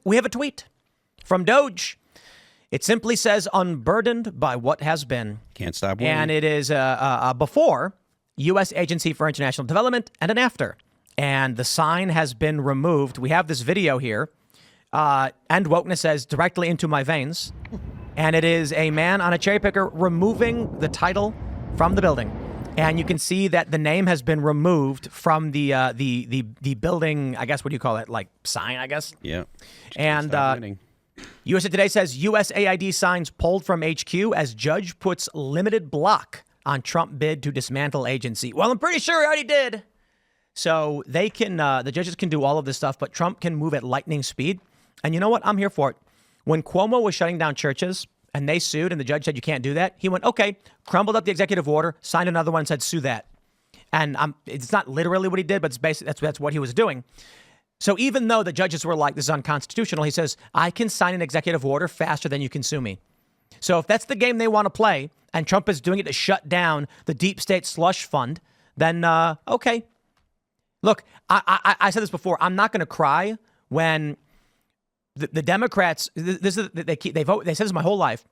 we have a tweet from DOGE. It simply says, unburdened by what has been. Can't stop winning. And it is before U.S. Agency for International Development and an after. And the sign has been removed. We have this video here. End wokeness says, directly into my veins. And it is a man on a cherry picker removing the title from the building. And you can see that the name has been removed from the building, I guess, what do you call it? Like sign, I guess? Yeah. And USA Today says USAID signs pulled from HQ as judge puts limited block on Trump bid to dismantle agency. Well, I'm pretty sure he already did. So they can, the judges can do all of this stuff, but Trump can move at lightning speed. And you know what? I'm here for it. When Cuomo was shutting down churches and they sued and the judge said you can't do that, he went, okay, crumbled up the executive order, signed another one and said sue that. And it's not literally what he did, but it's basically that's what he was doing. So even though the judges were like, this is unconstitutional, he says, I can sign an executive order faster than you can sue me. So if that's the game they want to play and Trump is doing it to shut down the deep state slush fund, then okay. Look, I said this before. I'm not going to cry when the Democrats. They vote. They said this my whole life.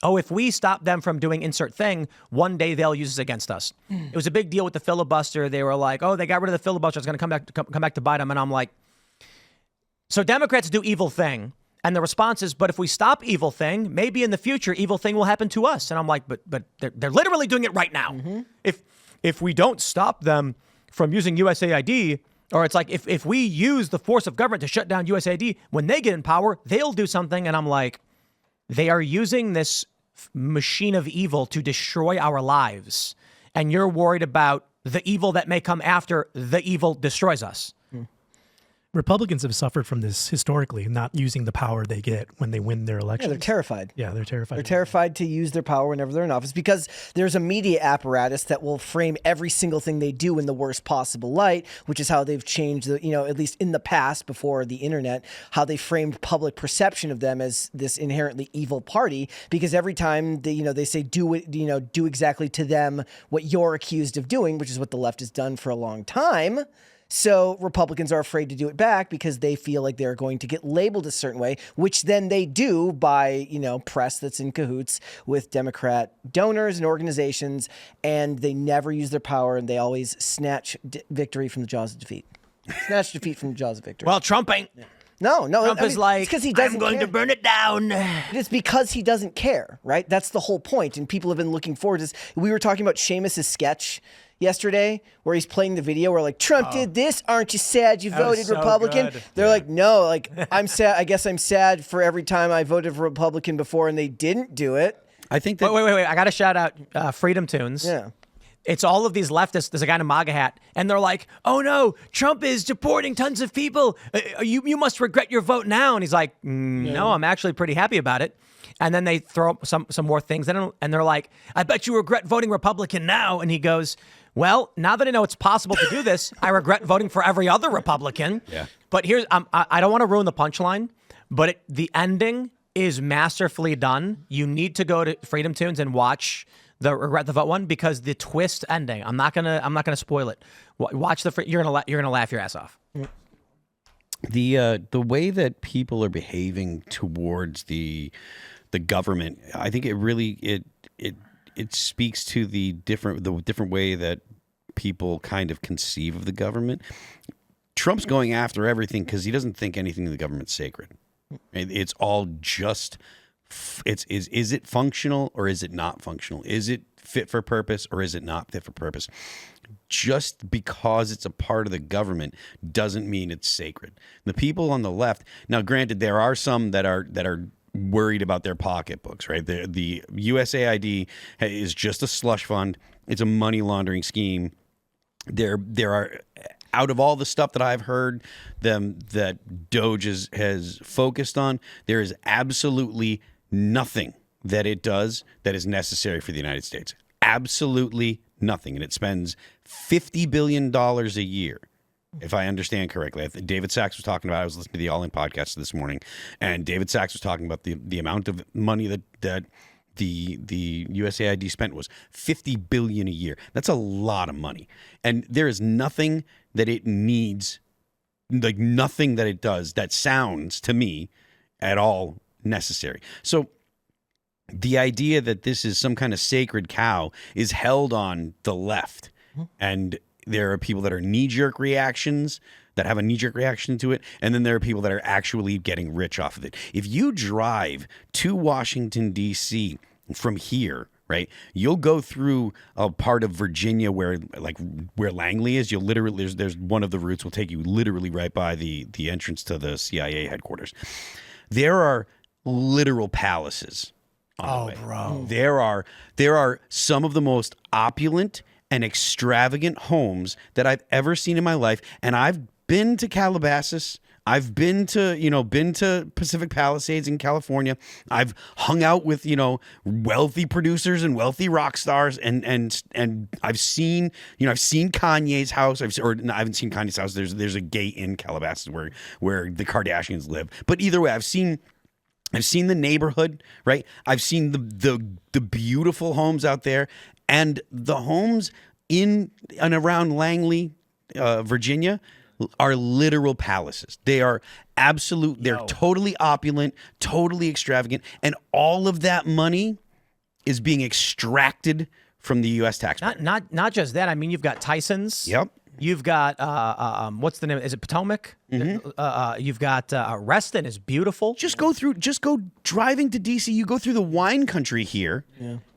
Oh, if we stop them from doing insert thing, one day they'll use this against us. It was a big deal with the filibuster. They were like, oh, they got rid of the filibuster. It's going to come back to bite them. And I'm like, so Democrats do evil thing. And the response is, but if we stop evil thing, maybe in the future, evil thing will happen to us. And I'm like, but they're literally doing it right now. Mm-hmm. If we don't stop them from using USAID, or it's like if we use the force of government to shut down USAID, when they get in power, they'll do something. And I'm like, they are using this machine of evil to destroy our lives. And you're worried about the evil that may come after the evil destroys us. Republicans have suffered from this historically, not using the power they get when they win their elections. Yeah, they're terrified. Yeah, they're terrified. They're terrified to use their power whenever they're in office because there's a media apparatus that will frame every single thing they do in the worst possible light, which is how they've changed the, at least in the past before the internet, how they framed public perception of them as this inherently evil party. Because every time they say do exactly to them what you're accused of doing, which is what the left has done for a long time. So Republicans are afraid to do it back because they feel like they're going to get labeled a certain way, which then they do by, press that's in cahoots with Democrat donors and organizations, and they never use their power, and they always snatch victory from the jaws of defeat. Snatch defeat from the jaws of victory. Well, Trump ain't. Yeah. No. Trump is like, because he doesn't I'm going care. to burn it down. It's because he doesn't care, right? That's the whole point, and people have been looking forward to this. We were talking about Seamus's sketch yesterday where he's playing the video where like Trump did this, aren't you sad you voted so Republican? good. They're like, no, like I'm sad. I guess I'm sad for every time I voted for Republican before and they didn't do it. I think that Wait. I got to shout out Freedom Tunes. Yeah. It's all of these leftists. There's a guy in a MAGA hat, and they're like, oh no, Trump is deporting tons of people. You must regret your vote now. And he's like, no, I'm actually pretty happy about it. And then they throw some more things in, and they're like, I bet you regret voting Republican now. And he goes, well, now that I know it's possible to do this, I regret voting for every other Republican. Yeah. But here's, I don't want to ruin the punchline, but the ending is masterfully done. You need to go to Freedom Tunes and watch the regret the vote one because the twist ending. I'm not gonna spoil it. Watch you're gonna laugh your ass off. the way that people are behaving towards the government, I think it really it speaks to the different way that people kind of conceive of the government. Trump's going after everything because he doesn't think anything in the government's sacred. It's all just is it functional or is it not functional? Is it fit for purpose or is it not fit for purpose? Just because it's a part of the government doesn't mean it's sacred. The people on the left, now granted, there are some that are worried about their pocketbooks, right? The USAID is just a slush fund. It's a money laundering scheme. There are, out of all the stuff that I've heard that DOGE has focused on, there is absolutely nothing that it does that is necessary for the United States. Absolutely nothing. And it spends $50 billion a year, if I understand correctly. David Sachs was talking about, I was listening to the All In podcast this morning, and David Sachs was talking about the amount of money that the USAID spent was $50 billion a year. That's a lot of money. And there is nothing that it needs like nothing that it does that sounds to me at all necessary. So the idea that this is some kind of sacred cow is held on the left, and there are people that are knee-jerk reactions, that have a knee-jerk reaction to it, and then there are people that are actually getting rich off of it. If you drive to Washington, D.C. from here, right, you'll go through a part of Virginia where Langley is. You'll literally, there's one of the routes will take you literally right by the entrance to the CIA headquarters. There are literal palaces on the way. Bro. There are some of the most opulent and extravagant homes that I've ever seen in my life, and I've been to Calabasas. I've been to Pacific Palisades in California. I've hung out with, wealthy producers and wealthy rock stars, and I've seen Kanye's house. I haven't seen Kanye's house. There's a gate in Calabasas where the Kardashians live. But either way, I've seen the neighborhood, right? I've seen the beautiful homes out there, and the homes in and around Langley, Virginia, are literal palaces. They are they're totally opulent, totally extravagant, and all of that money is being extracted from the U.S. taxpayer. Not just that. I mean, you've got Tyson's. Yep. You've got what's the name? Is it Potomac? Mm-hmm. You've got Reston is beautiful. Just go driving to D.C. You go through the wine country here,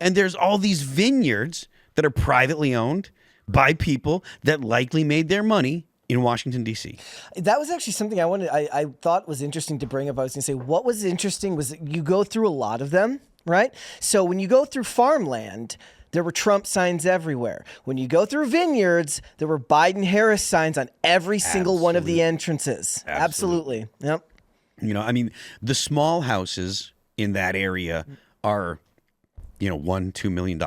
and there's all these vineyards that are privately owned by people that likely made their money in Washington, D.C. That was actually something I thought was interesting to bring up. I was going to say, what was interesting was that you go through a lot of them, right? So when you go through farmland, there were Trump signs everywhere. When you go through vineyards, there were Biden-Harris signs on every single one of the entrances. Absolutely. Yep. I mean, the small houses in that area are, $1-2 million.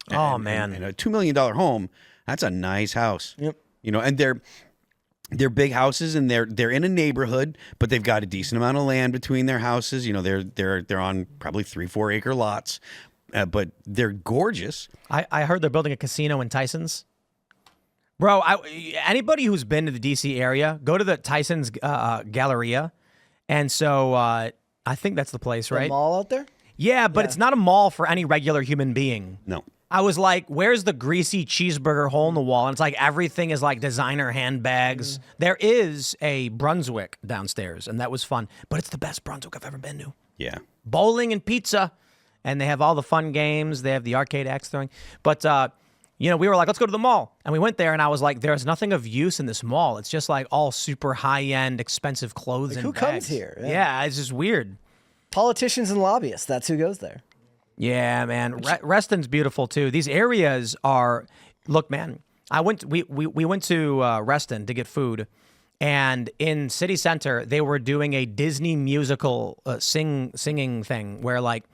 Oh, man. And a $2 million home, that's a nice house. Yep. And they're big houses, and they're in a neighborhood, but they've got a decent amount of land between their houses. They're on probably 3-4 acre lots, but they're gorgeous. I heard they're building a casino in Tyson's. Bro, anybody who's been to the D.C. area, go to the Tyson's Galleria, and so I think that's the place, right? The mall out there? Yeah, but it's not a mall for any regular human being. No. I was like, where's the greasy cheeseburger hole in the wall? And it's like everything is like designer handbags. There is a Brunswick downstairs, and that was fun. But it's the best Brunswick I've ever been to. Yeah. Bowling and pizza. And they have all the fun games. They have the arcade axe throwing. But, we were like, let's go to the mall. And we went there, and I was like, there's nothing of use in this mall. It's just like all super high-end, expensive clothes and who bags. comes here? Yeah, it's just weird. Politicians and lobbyists. That's who goes there. Yeah, man. Reston's beautiful too. These areas are. Look, man. We went to Reston to get food, and in city center they were doing a Disney musical singing thing where like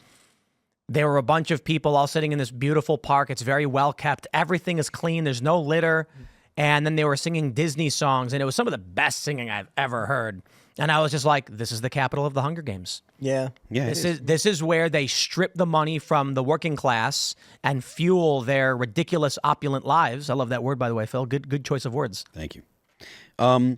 there were a bunch of people all sitting in this beautiful park. It's very well kept. Everything is clean. There's no litter, and then they were singing Disney songs, and it was some of the best singing I've ever heard. And I was just like, this is the capital of the Hunger Games. Yeah. Yeah. This is where they strip the money from the working class and fuel their ridiculous opulent lives. I love that word, by the way, Phil. Good choice of words. Thank you. My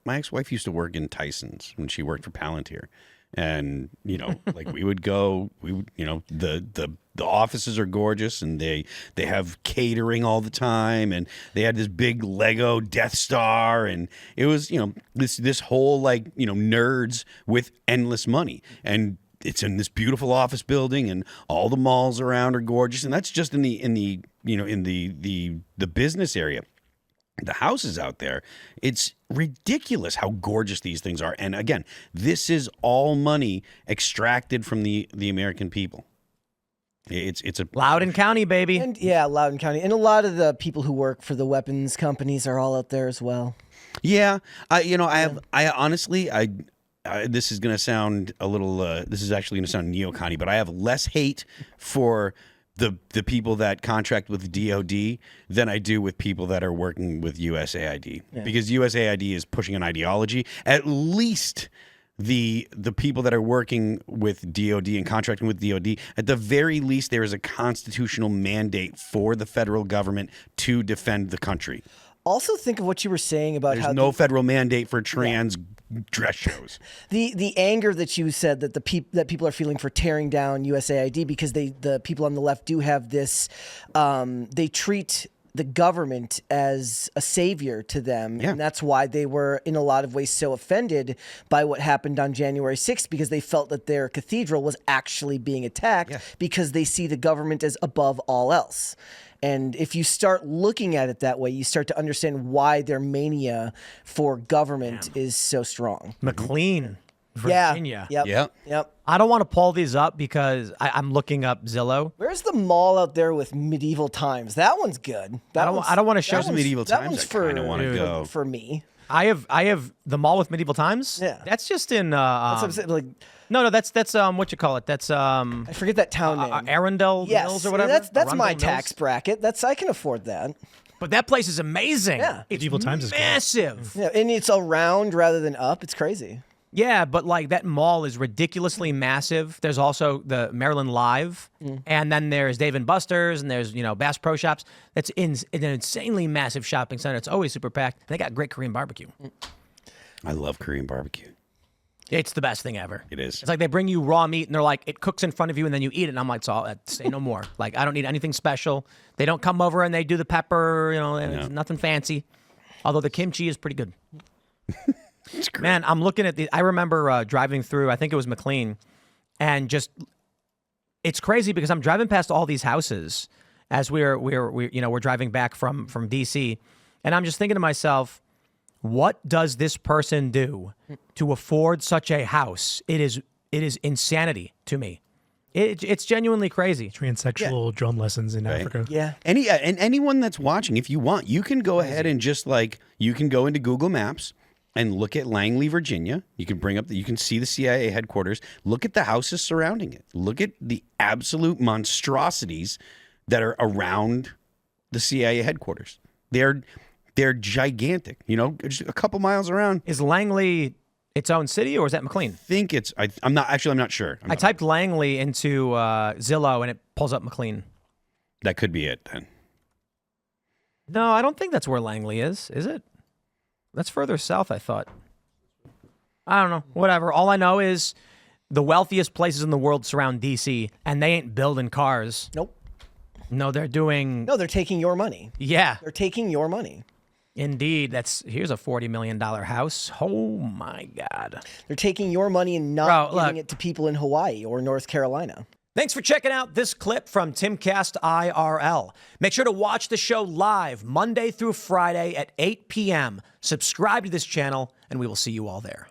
ex-wife used to work in Tyson's when she worked for Palantir. And, we would go, the offices are gorgeous, and they have catering all the time, and they had this big Lego Death Star, and it was, this whole nerds with endless money. And it's in this beautiful office building, and all the malls around are gorgeous. And that's just in the business area. The houses out there, it's ridiculous how gorgeous these things are. And again, this is all money extracted from the American people. It's a Loudoun County, baby. And Loudoun County. And a lot of the people who work for the weapons companies are all out there as well. Yeah. I honestly, this is going to sound a little, this is actually going to sound neocon-y, but I have less hate for the people that contract with DOD than I do with people that are working with USAID. Yeah. Because USAID is pushing an ideology. At least the people that are working with DOD and contracting with DOD, at the very least, there is a constitutional mandate for the federal government to defend the country. Also, think of what you were saying about There's how no federal mandate for trans dress shows. the anger that you said that that people are feeling for tearing down USAID because the people on the left do have this, they treat the government as a savior to them. Yeah. And that's why they were in a lot of ways so offended by what happened on January 6th, because they felt that their cathedral was actually being attacked because they see the government as above all else. And if you start looking at it that way, you start to understand why their mania for government is so strong. McLean, Virginia. Yep. I don't want to pull these up because I'm looking up Zillow. Where's the mall out there with medieval times? That one's good. I don't want to show some medieval that times. one's I kind of want to go. for me. I have the mall with medieval times. Yeah. That's just in. That's what I'm saying. Like, no, that's what you call it. That's I forget that town name. Arundel Mills or whatever. That's my Arundel tax Mills. bracket. I can afford that. But that place is amazing. Yeah. It's Medieval times is cool. massive. Yeah, and it's around rather than up. It's crazy. Yeah, but like that mall is ridiculously massive. There's also the Maryland Live, and then there's Dave and Buster's, and there's Bass Pro Shops. That's in an insanely massive shopping center. It's always super packed. They got great Korean barbecue. I love Korean barbecue. It's the best thing ever. It is. It's like they bring you raw meat, and they're like, it cooks in front of you, and then you eat it. And I'm like, say no more. Like, I don't need anything special. They don't come over and they do the pepper, it's nothing fancy. Although the kimchi is pretty good. It's great. Man, I'm looking at I remember driving through, I think it was McLean, and just, it's crazy because I'm driving past all these houses as we're driving back from DC, and I'm just thinking to myself, what does this person do to afford such a house? It is insanity to me. It's genuinely crazy. Transsexual drum lessons in Africa. Yeah. And anyone that's watching, if you want, you can go ahead and you can go into Google Maps and look at Langley, Virginia. You can see the CIA headquarters. Look at the houses surrounding it. Look at the absolute monstrosities that are around the CIA headquarters. They're gigantic. Just a couple miles around. Is Langley its own city, or is that McLean? I'm not sure. I typed Langley into Zillow, and it pulls up McLean. That could be it then. No, I don't think that's where Langley is it? That's further south, I thought. I don't know. Whatever. All I know is the wealthiest places in the world surround D.C., and they ain't building cars. Nope. No, they're doing... No, they're taking your money. Yeah. They're taking your money. Indeed. Here's a $40 million house. Oh, my God. They're taking your money and not giving it to people in Hawaii or North Carolina. Thanks for checking out this clip from Timcast IRL. Make sure to watch the show live Monday through Friday at 8 p.m. Subscribe to this channel, and we will see you all there.